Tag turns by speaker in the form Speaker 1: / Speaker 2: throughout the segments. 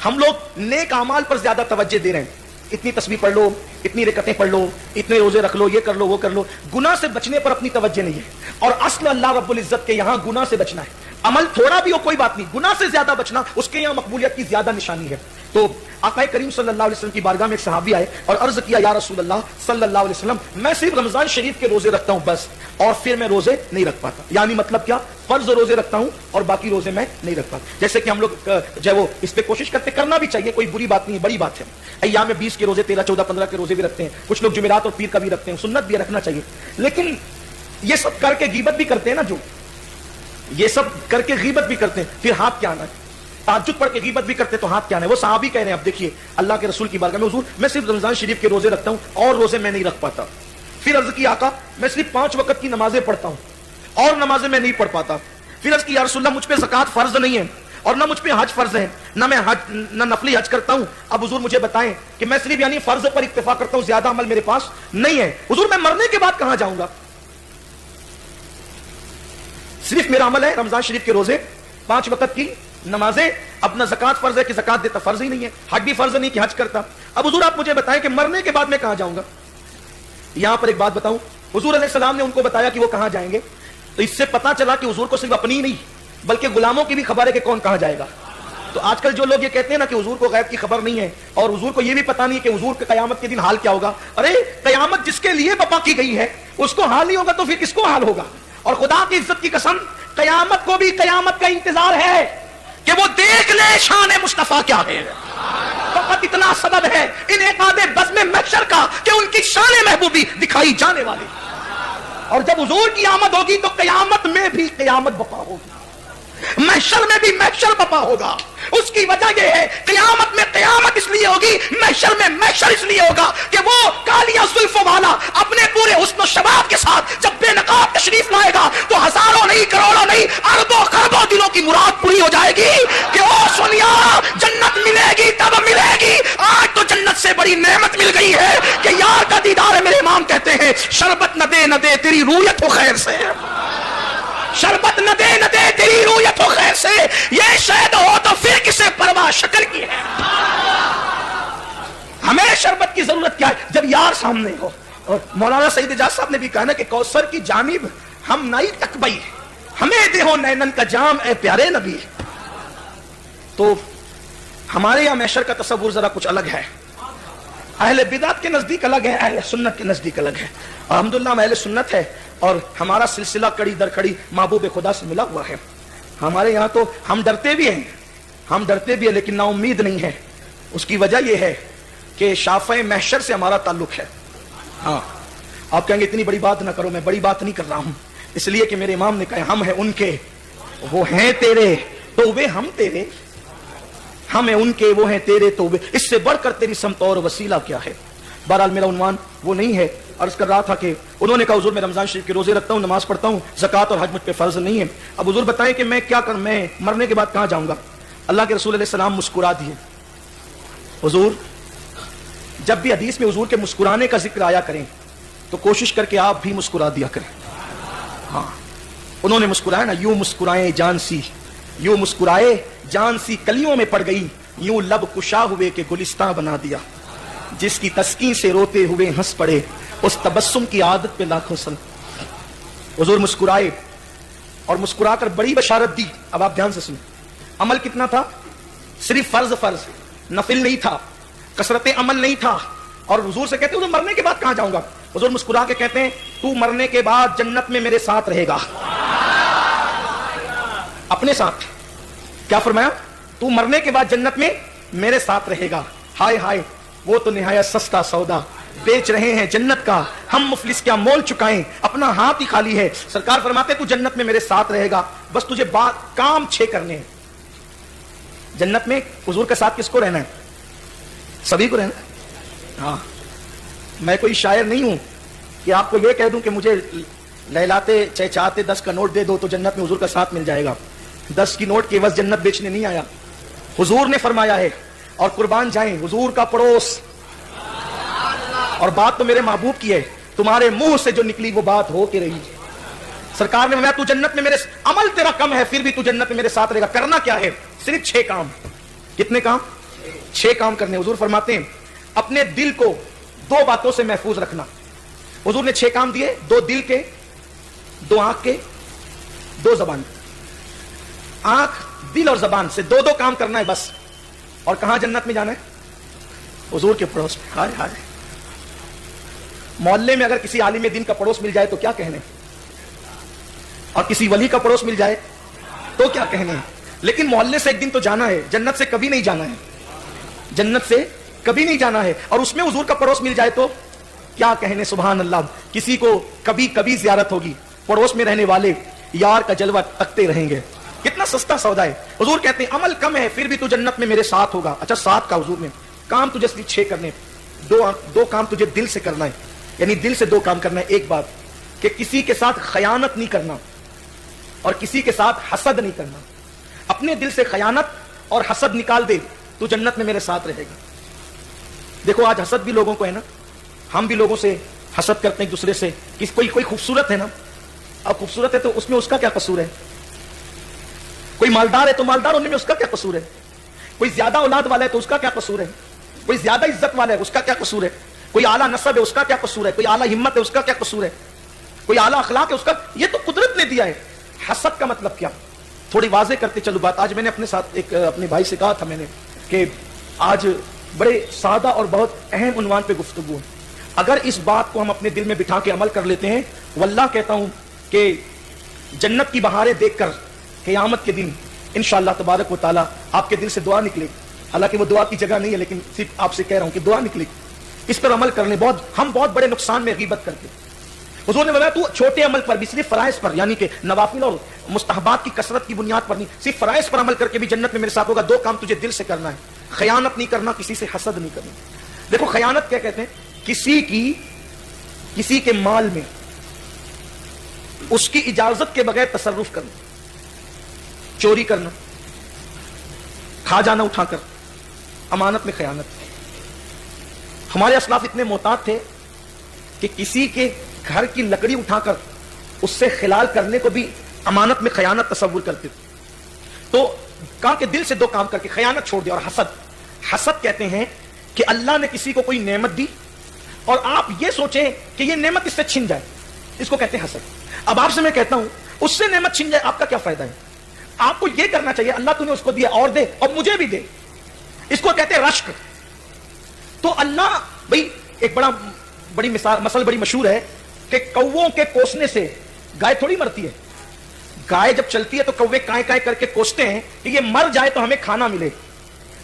Speaker 1: ہم لوگ نیک اعمال پر زیادہ توجہ دے رہے ہیں، اتنی تسبیح پڑھ لو، اتنی رکعتیں پڑھ لو، اتنے روزے رکھ لو، یہ کر لو وہ کر لو، گناہ سے بچنے پر اپنی توجہ نہیں ہے. اور اصل اللہ رب العزت کے یہاں گناہ سے بچنا ہے. عمل تھوڑا بھی ہو کوئی بات نہیں، گناہ سے زیادہ بچنا اس کے یہاں مقبولیت کی زیادہ نشانی ہے. تو آقا کریم صلی اللہ علیہ وسلم کی بارگاہ میں ایک صحابی آئے اور عرض کیا یا رسول اللہ صلی اللہ علیہ وسلم میں صرف رمضان شریف کے روزے رکھتا ہوں بس، اور پھر میں روزے نہیں رکھ پاتا. یعنی مطلب کیا؟ فرض روزے رکھتا ہوں اور باقی روزے میں نہیں رکھ پاتا. جیسے کہ ہم لوگ جو ہے وہ اس پہ کوشش کرتے، کرنا بھی چاہیے، کوئی بری بات نہیں ہے، بڑی بات ہے. ایام 20 کے روزے، 13، 14، 15 کے روزے بھی رکھتے ہیں، کچھ لوگ جمعرات اور پیر کا بھی رکھتے ہیں، سنت بھی رکھنا چاہیے. لیکن یہ سب کر کے غیبت بھی کرتے ہیں نا، جو یہ سب کر کے غیبت بھی کرتے ہیں، پھر ہاتھ کیا آنا ہے؟ تہجد پڑھ کے غیبت بھی کرتے تو ہاتھ کیا آنا ہے؟ وہ صحابی کہہ رہے ہیں اب دیکھیے اللہ کے رسول کی بارگاہ میں، حضور میں صرف رمضان شریف کے روزے رکھتا ہوں اور روزے میں نہیں رکھ پاتا. پھر عرض کی آقا میں صرف 5 وقت کی نمازیں پڑھتا ہوں اور نمازیں میں نہیں پڑھ پاتا. پھر عرض کی یا رسول اللہ مجھ پہ زکوٰۃ فرض نہیں ہے اور نہ مجھ پہ حج فرض ہے، نہ میں حج نہ نفلی حج کرتا ہوں. اب حضور مجھے بتائیں کہ میں صرف یعنی فرض پر اکتفا کرتا ہوں، زیادہ عمل میرے پاس نہیں ہے. حضور میں مرنے کے بعد کہاں جاؤں گا؟ صرف میرا عمل ہے رمضان شریف کے روزے، 5 وقت کی نمازیں، اپنا زکوٰۃ فرض ہے کہ زکوٰۃ دیتا، فرض ہی نہیں ہے، حج بھی فرض نہیں کہ حج کرتا. اب حضور آپ مجھے بتائیں کہ مرنے کے بعد میں کہاں جاؤں گا؟ یہاں پر ایک بات بتاؤں، حضور علیہ السلام نے ان کو بتایا کہ وہ کہاں جائیں گے، تو اس سے پتا چلا کہ حضور کو صرف اپنی نہیں بلکہ غلاموں کی بھی خبر ہے کہ کون کہاں جائے گا. تو آج کل جو لوگ یہ کہتے ہیں نا کہ حضور کو غیب کی خبر نہیں ہے اور حضور کو یہ بھی پتا نہیں کہ حضور کے قیامت کے دن حال کیا ہوگا. ارے قیامت جس کے لیے بپا کی گئی ہے اس کو حال نہیں ہوگا تو پھر کس کو حال ہوگا؟ اور خدا کی عزت کی قسم قیامت کو بھی قیامت کا انتظار ہے کہ وہ دیکھ لے شان مصطفیٰ کیا ہے. فقط اتنا سبب ہے انعقاد بزم محشر کا کہ ان کی شان محبوبی دکھائی جانے والی. اور جب حضور کی آمد ہوگی تو قیامت میں بھی قیامت بپا ہوگی، محشر میں بھی محشر بپا ہوگا. اس کی وجہ یہ ہے قیامت میں قیامت اس لیے ہوگی، محشر میں محشر اس لیے ہوگا کہ وہ کالیاں زلفوں والا اپنے پورے حسن و شباب کے ساتھ جب بے نقاب تشریف لائے گا تو ہزاروں نہیں، کروڑوں نہیں، اربوں خربوں دلوں کی مراد پوری ہو جائے گی کہ او سنیا جنت ملے گی تب ملے گی. آج تو جنت سے بڑی نعمت مل گئی ہے کہ یار کا دیدار ہے. میرے امام کہتے ہیں شربت نہ دے تیری رویت ہو خیر سے، شربت نہ دے تیری رویت ہو خیر سے، یہ شہد ہو تو پھر کسے پرواہ شکل کی ہے. ہمیں شربت کی ضرورت کیا ہے جب یار سامنے ہو. اور مولانا سعید اجاز صاحب نے بھی کہا نا کہ کوثر کی جانب ہم نائی تکبئی، ہمیں دیہو نینن کا جام اے پیارے نبی. تو ہمارے یہاں محشر کا تصور ذرا کچھ الگ ہے، اہل بدعت کے نزدیک الگ ہے، اہل سنت کے نزدیک الگ ہے. الحمدللہ ہم اہل سنت ہے اور ہمارا سلسلہ کڑی در کڑی محبوب خدا سے ملا ہوا ہے. ہمارے یہاں تو ہم ڈرتے بھی ہیں لیکن نا امید نہیں ہے. اس کی وجہ یہ ہے کہ شافع محشر سے ہمارا تعلق ہے. ہاں آپ کہیں گے اتنی بڑی بات نہ کرو، میں بڑی بات نہیں کر رہا ہوں، اس لیے کہ میرے امام نے کہا ہم ہیں ان کے وہ ہیں تیرے تو وہ ہم تیرے، ہم ہیں ان کے وہ ہیں تیرے تو وہ، اس سے بڑھ کر تیری سمت اور وسیلہ کیا ہے. بہرحال میرا عنوان وہ نہیں ہے. عرض کر رہا تھا کہ انہوں نے کہا حضور میں رمضان شریف کے روزے رکھتا ہوں، نماز پڑھتا ہوں، زکوٰۃ اور حج مجھ پہ فرض نہیں ہے. اب حضور بتائیں کہ میں کیا کروں، میں مرنے کے بعد کہاں جاؤں گا؟ اللہ کے رسول علیہ السلام مسکرا دیے. حضور جب بھی حدیث میں حضور کے مسکرانے کا ذکر آیا کریں تو کوشش کر کے آپ بھی مسکرا دیا کریں. ہاں انہوں نے مسکرایا نا، یوں مسکرائے جان سی، یوں مسکرائے جان سی کلیوں میں پڑ گئی، یوں لب کشا ہوئے کہ گلستان بنا دیا، جس کی تسکین سے روتے ہوئے ہنس پڑے، اس تبسم کی عادت پہ لاکھوں سن. حضور مسکرائے اور مسکرا کر بڑی بشارت دی. اب آپ دھیان سے سنیں، عمل کتنا تھا؟ صرف فرض نفل نہیں تھا، کثرت عمل نہیں تھا. اور حضور سے کہتے ہیں حضور مرنے کے بعد کہاں جاؤں گا؟ حضور مسکرا کے کہتے ہیں تو مرنے کے بعد جنت میں میرے ساتھ رہے گا. اپنے ساتھ کیا فرمایا؟ تو مرنے کے بعد جنت میں میرے ساتھ رہے گا. ہائے ہائے وہ تو نہایت سستا سودا بیچ رہے ہیں جنت کا، ہم مفلس کیا مول چکائیں، اپنا ہاتھ ہی خالی ہے. سرکار فرماتے تو جنت میں میرے ساتھ رہے گا، بس تجھے کام 6 کرنے ہیں. جنت میں حضور کے ساتھ کس کو رہنا ہے؟ سبھی کو رہنا ہے. ہاں میں کوئی شاعر نہیں ہوں کہ آپ کو یہ کہہ دوں کہ مجھے لہلاتے چہچہاتے 10 کا نوٹ دے دو تو جنت میں حضور کا ساتھ مل جائے گا. 10 کی نوٹ کے عوض جنت بیچنے نہیں آیا، حضور نے فرمایا ہے. اور قربان جائیں حضور کا پڑوس، اور بات تو میرے محبوب کی ہے، تمہارے منہ سے جو نکلی وہ بات ہو کے رہی. سرکار نے فرمایا تو جنت میں میرے، عمل تیرا کم ہے پھر بھی تو جنت میں میرے ساتھ رہے گا. کرنا کیا ہے؟ صرف 6 کام. کتنے کام؟ 6 کام کرنے. حضور فرماتے ہیں اپنے دل کو 2 باتوں سے محفوظ رکھنا. حضور نے 6 کام دیے, 2 دل کے, 2 آنکھ کے, 2 زبان کے. آنکھ, دل اور زبان سے 2 کام کرنا ہے بس. اور کہاں جنت میں جانا ہے؟ حضور کے پڑوس میں. ہائے ہائے, محلے میں اگر کسی عالم دین کا پڑوس مل جائے تو کیا کہنے, اور کسی ولی کا پڑوس مل جائے تو کیا کہنے. لیکن محلے سے ایک دن تو جانا ہے, جنت سے کبھی نہیں جانا ہے, جنت سے کبھی نہیں جانا ہے. اور اس میں حضور کا پڑوس مل جائے تو کیا کہنے. سبحان اللہ. کسی کو کبھی کبھی زیارت ہوگی, پڑوس میں رہنے والے یار کا جلوہ تکتے رہیں گے. کتنا سستا سودا ہے. حضور کہتے ہیں عمل کم ہے پھر بھی تو جنت میں میرے ساتھ ہوگا. اچھا 7 کا حضور نے کام تجھے 6 کرنے, 2 کام تجھے دل سے کرنا ہے, یعنی دل سے 2 کام کرنا ہے. ایک بات کہ کسی کے ساتھ خیانت نہیں کرنا اور کسی کے ساتھ حسد نہیں کرنا. اپنے دل سے خیانت اور حسد نکال دے تو جنت میں میرے ساتھ رہے گا. دیکھو آج حسد بھی لوگوں کو ہے نا, ہم بھی لوگوں سے حسد کرتے ہیں ایک دوسرے سے. کوئی خوبصورت ہے نا, اب خوبصورت ہے تو اس میں اس کا کیا قصور ہے. کوئی مالدار ہے تو مالدار ہونے میں اس کا کیا قصور ہے. کوئی زیادہ اولاد والا ہے تو اس کا کیا قصور ہے. کوئی زیادہ عزت والا ہے اس کا کیا قصور ہے. کوئی اعلیٰ نسب ہے اس کا کیا قصور ہے. کوئی اعلیٰ ہمت ہے اس کا کیا قصور ہے. کوئی اعلیٰ اخلاق ہے اس کا, یہ تو قدرت نے دیا ہے. حسد کا مطلب کیا, تھوڑی واضح کرتے چلو بات. آج میں نے اپنے ساتھ ایک اپنے بھائی سے کہا تھا میں نے کہ آج بڑے سادہ اور بہت اہم عنوان پہ گفتگو ہے. اگر اس بات کو ہم اپنے دل میں بٹھا کے عمل کر لیتے ہیں, واللہ کہتا ہوں کہ جنت کی بہاریں دیکھ کر قیامت کے دن انشاءاللہ تبارک و تعالیٰ آپ کے دل سے دعا نکلے. حالانکہ وہ دعا کی جگہ نہیں ہے, لیکن صرف آپ سے کہہ رہا ہوں کہ دعا نکلے. اس پر عمل کرنے ہم بہت بڑے نقصان میں غیبت کرتے. حضور نے بتایا تو چھوٹے عمل پر بھی, صرف فرائض پر, یعنی کہ نوافل اور مستحبات کی کثرت کی بنیاد پر نہیں, صرف فرائض پر عمل کر کے بھی جنت میں میرے ساتھ ہوگا. 2 کام تجھے دل سے کرنا ہے, خیانت نہیں کرنا, کسی سے حسد نہیں کرنا. دیکھو خیانت کیا کہتے ہیں, کسی کے مال میں اس کی اجازت کے بغیر تصرف کرنا, چوری کرنا, کھا جانا اٹھا کر, امانت میں خیانت. ہمارے اسلاف اتنے محتاط تھے کہ کسی کے گھر کی لکڑی اٹھا کر اس سے خلال کرنے کو بھی امانت میں خیانت تصور کرتے تھے. تو کہا کہ دل سے 2 کام کر کے خیانت چھوڑ دے. اور حسد کہتے ہیں کہ اللہ نے کسی کو کوئی نعمت دی اور آپ یہ سوچیں کہ یہ نعمت اس سے چھن جائے, اس کو کہتے ہیں حسد. اب آپ سے میں کہتا ہوں اس سے نعمت چھن جائے آپ کا کیا فائدہ ہے. آپ کو یہ کرنا چاہیے اللہ تو نے اس کو دیا اور دے اور مجھے بھی دے. اس کو کہتے ہیں رشک. تو اللہ بھائی ایک بڑی مثال بڑی مشہور ہے کہ کووں کے کوسنے سے گائے تھوڑی مرتی ہے. گائے جب چلتی ہے تو کوے کائیں کائیں کر کے کوستے ہیں کہ یہ مر جائے تو ہمیں کھانا ملے.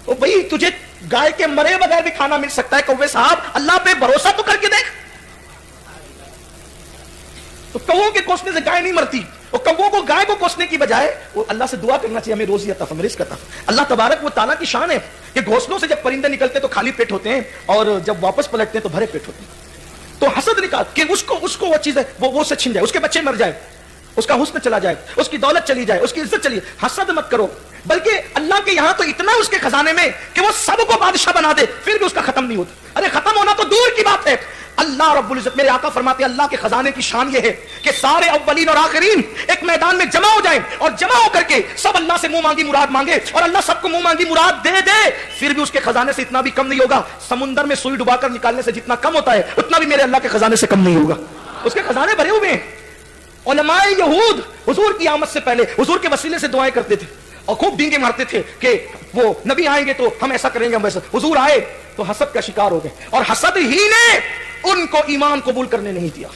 Speaker 1: تو بھائی تجھے گائے کے مرے بغیر بھی کھانا مل سکتا ہے. کوے صاحب اللہ پہ بھروسہ تو کر کے دیکھ. تو کووں کے کوسنے سے گائے نہیں مرتی, اور کووں کو گائے کو کوسنے کی بجائے وہ اللہ سے دعا کرنا چاہیے ہمیں روزی عطا فرما, رزق عطا فرما. اللہ تبارک و تعالیٰ کی شان ہے کہ گھونسلوں سے جب پرندے نکلتے تو خالی پیٹ ہوتے ہیں اور جب واپس پلٹتے ہیں تو بھرے پیٹ ہوتے ہیں. تو حسد نکال کہ اس کو وہ چیز ہے وہ سے چھن جائے, اس کے بچے مر جائے, اس کا حسن چلا جائے, اس کی دولت چلی جائے, اس کی عزت چلی جائے. حسد مت کرو, بلکہ اللہ کے یہاں تو اتنا اس کے خزانے میں کہ وہ سب کو بادشاہ بنا دے پھر بھی اس کا ختم نہیں ہوتا. ارے ختم ہونا تو دور کی بات ہے. اللہ رب العزت میرے آقا فرماتے ہیں اللہ کے خزانے کی شان یہ ہے کہ سارے اولین اور آخرین ایک میدان میں جمع ہو جائیں اور جمع ہو کر کے سب اللہ سے منہ مانگی مراد مانگے اور اللہ سب کو منہ مانگی مراد دے دے, پھر بھی اس کے خزانے سے اتنا بھی کم نہیں ہوگا. سمندر میں سوئی ڈبا کر نکالنے سے جتنا کم ہوتا ہے اتنا بھی میرے اللہ کے خزانے سے کم نہیں ہوگا. اس کے خزانے بھرے ہوئے ہیں. علماء یہود حضور کی آمد سے پہلے حضور کے وسیلے سے دعائیں کرتے تھے اور خوب ڈینگے مارتے تھے کہ وہ نبی آئیں گے تو ہم ایسا کریں گے, ہم ویسا. حضور آئے تو حسد کا شکار ہو گئے اور حسد ہی نے ان کو ایمان قبول کرنے نہیں دیا.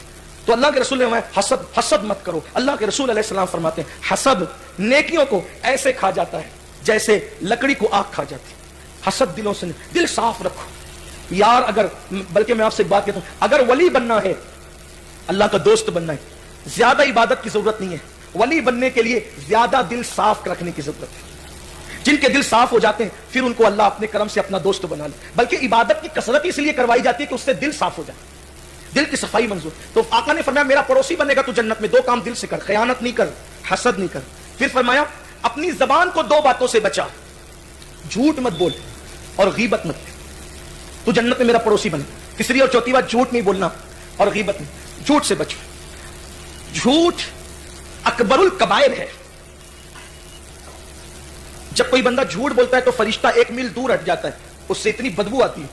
Speaker 1: تو اللہ کے رسول نے حسد مت کرو. اللہ کے رسول علیہ السلام فرماتے ہیں حسد نیکیوں کو ایسے کھا جاتا ہے جیسے لکڑی کو آگ کھا جاتی. حسد دلوں سے نہیں, دل صاف رکھو یار. اگر بلکہ میں آپ سے ایک بات کہتا ہوں, اگر ولی بننا ہے, اللہ کا دوست بننا ہے, زیادہ عبادت کی ضرورت نہیں ہے. ولی بننے کے لیے زیادہ دل صاف رکھنے کی ضرورت ہے. جن کے دل صاف ہو جاتے ہیں پھر ان کو اللہ اپنے کرم سے اپنا دوست بنا لے. بلکہ عبادت کی کثرت اس لیے کروائی جاتی ہے کہ اس سے دل صاف ہو جائے, دل کی صفائی منظور. تو آقا نے فرمایا میرا پڑوسی بنے گا تو جنت میں 2 کام دل سے کر, خیانت نہیں کر, حسد نہیں کر. پھر فرمایا اپنی زبان کو 2 باتوں سے بچا, جھوٹ مت بول اور غیبت مت, تو جنت میں میرا پڑوسی بنے. تیسری اور چوتھی بات جھوٹ نہیں بولنا اور غیبت نہیں. جھوٹ سے بچو. جھوٹ اکبر الکبائر ہے. جب کوئی بندہ جھوٹ بولتا ہے تو فرشتہ 1 میل دور ہٹ جاتا ہے, اس سے اتنی بدبو آتی ہے.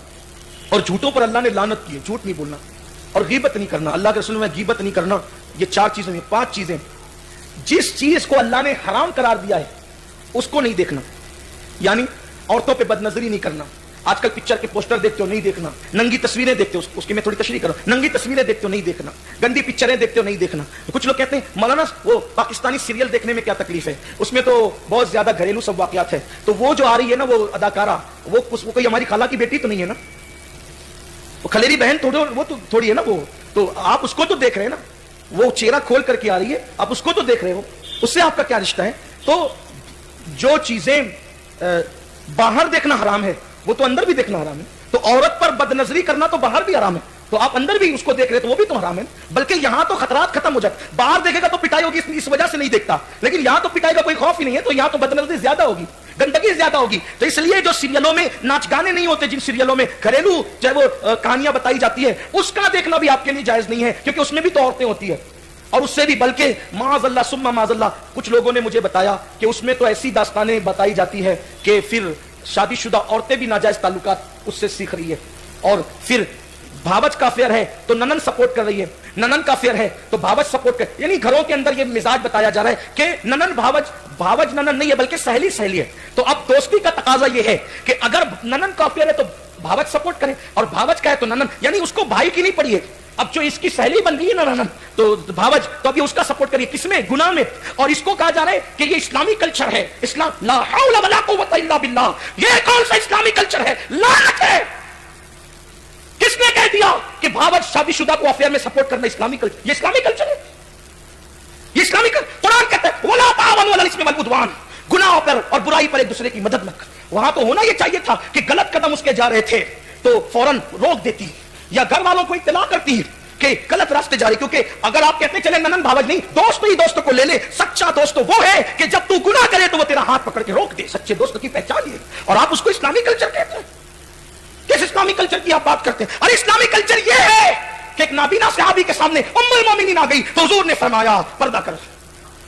Speaker 1: اور جھوٹوں پر اللہ نے لعنت کی ہے. جھوٹ نہیں بولنا اور غیبت نہیں کرنا. اللہ کے رسول میں غیبت نہیں کرنا. یہ 4 چیزیں, 5 چیزیں. جس چیز کو اللہ نے حرام قرار دیا ہے اس کو نہیں دیکھنا, یعنی عورتوں پہ بد نظری نہیں کرنا. آج کل پکچر کے پوسٹر دیکھتے ہو نہیں دیکھنا, ننگی تصویریں دیکھتے ہو, اس کی میں تھوڑی تشریح کروں, ننگی تصویریں دیکھتے ہو نہیں دیکھنا, گندی پکچریں دیکھتے ہو نہیں دیکھنا. کچھ لوگ کہتے ہیں مولانا وہ پاکستانی سیریل دیکھنے میں کیا تکلیف ہے, اس میں تو بہت زیادہ گھریلو سب واقعات ہے, تو وہ جو آ رہی ہے نا وہ اداکارہ, وہ کوئی ہماری خالہ کی بیٹی تو نہیں ہے نا, وہ خلیری بہن وہ تو تھوڑی ہے نا, وہ تو آپ اس کو تو دیکھ رہے ہیں نا, وہ چہرہ کھول کر کے آ رہی ہے, آپ اس کو تو دیکھ رہے ہو, اس سے آپ کا کیا رشتہ ہے. تو جو چیزیں باہر دیکھنا حرام ہے وہ تو اندر بھی دیکھنا حرام ہے. تو عورت پر بد نظری کرنا تو باہر بھی حرام ہے, تو آپ اندر بھی اس کو دیکھ رہے تو وہ بھی تو حرام ہے. بلکہ یہاں تو خطرات ختم ہو جاتے, باہر دیکھے گا تو پٹائی ہوگی اس وجہ سے نہیں دیکھتا, لیکن یہاں تو پٹائی کا کوئی خوف ہی نہیں ہے, تو یہاں تو بد نظری زیادہ ہوگی, گندگی زیادہ ہوگی. تو اس لیے جو سیریلوں میں ناچ گانے نہیں ہوتے, جن سیریلوں میں گھریلو چاہے وہ کہانیاں بتائی جاتی ہے, اس کا دیکھنا بھی آپ کے لیے جائز نہیں ہے, کیونکہ اس میں بھی تو عورتیں ہوتی ہے. اور اس سے بھی بلکہ معاذ اللہ ثم معاذ اللہ, کچھ لوگوں نے مجھے بتایا کہ اس میں تو ایسی داستانیں بتائی جاتی ہے کہ پھر شادی شدہ عورتیں بھی ناجائز تعلقات اس سے سیکھ رہی ہے. اور پھر بھاوج کا افیئر ہے تو ننن سپورٹ کر رہی ہے, ننن کا افیئر ہے تو بھاوج سپورٹ کر, یعنی گھروں کے اندر یہ مزاج بتایا جا رہا ہے کہ ننن بھاوج ننن نہیں ہے بلکہ سہیلی سہیلی ہے. تو اب دوستی کا تقاضا یہ ہے کہ اگر ننن کا افیئر ہے تو بھاوج سپورٹ کرے, اور بھاوج کا ہے تو ننن, یعنی اس کو بھائی کی نہیں پڑی ہے. اب جو اس کی سہیلی بن رہی ہے نا ننن, تو بھاوج, تو ابھی اس کا سپورٹ کریے, کس میں, گناہ میں. اور اس کو کہا جا رہا ہے کہ یہ اسلامی کلچر ہے, اسلام لا حول ولا قوت الا باللہ. یہ کون سا اسلامی کلچر ہے, لعنت ہے. کس نے کہہ دیا کہ بھاوج شادی شدہ کو افیئر میں سپورٹ کرنا اسلامی کلچر, یہ اسلامی کلچر ہے, یہ اسلامی کلچر. قرآن کہتا ہے ولا تعاونوا علی الاسم والعدوان, گناہوں پر اور برائی پر ایک دوسرے کی مدد نہ کر. وہاں تو ہونا یہ چاہیے تھا کہ غلط قدم اس کے جا رہے تھے تو فوراً روک دیتی یا گھر والوں کو اطلاع کرتی کہ غلط راستے جا رہی, کیونکہ اگر آپ کہتے چلے ننن بھاوج نہیں, دوست ہی دوست کو لے لے. سچا دوست وہ ہے کہ جب تو گناہ کرے تو وہ تیرا ہاتھ پکڑ کے روک دے, سچے دوست کی پہچان یہ. اور آپ اس کو اسلامی کلچر کہتے ہیں. کس اسلامی کلچر کی آپ بات کرتے ہیں؟ اور اسلامی کلچر یہ ہے کہ ایک نابینا صحابی کے سامنے ام المومنین آ گئی تو حضور نے فرمایا پردہ کر.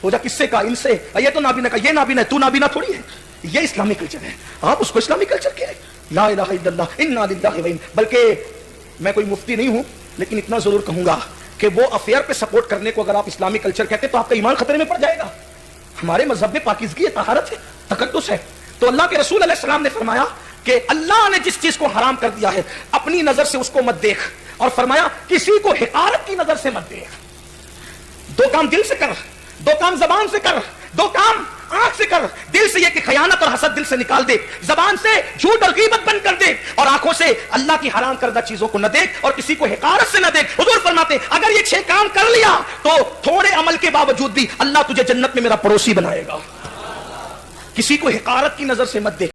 Speaker 1: ہو جا کس سے کہا, ان سے. یہ تو نابینا کا, یہ نابینا ہے, تو نابینا تھوڑی ہے. یہ اسلامی کلچر ہے, آپ اس کو اسلامی کلچر کہہ رہے. لا الہ الا اللہ انا للہ و انا. بلکہ میں کوئی مفتی نہیں ہوں لیکن اتنا ضرور کہوں گا کہ وہ افیئر پہ سپورٹ کرنے کو اگر آپ اسلامی کلچر کہتے تو آپ کا ایمان خطرے میں پڑ جائے گا. ہمارے مذہب میں پاکیزگی ہے, طہارت ہے, تقدس ہے. تو اللہ کے رسول علیہ السلام نے فرمایا کہ اللہ نے جس چیز کو حرام کر دیا ہے اپنی نظر سے اس کو مت دیکھ, اور فرمایا کسی کو حقارت کی نظر سے مت دیکھ. 2 کام دل سے کر, 2 کام زبان سے کر, 2 کام آنکھ سے کر. دل سے یہ کہ خیانت اور حسد دل سے نکال دے, زبان سے جھوٹ اور غیبت بند کر دے, اور آنکھوں سے اللہ کی حرام کردہ چیزوں کو نہ دیکھ اور کسی کو حقارت سے نہ دیکھ. حضور فرماتے اگر یہ 6 کام کر لیا تو تھوڑے عمل کے باوجود بھی اللہ تجھے جنت میں میرا پڑوسی بنائے گا. کسی کو حقارت کی نظر سے مت دیکھ.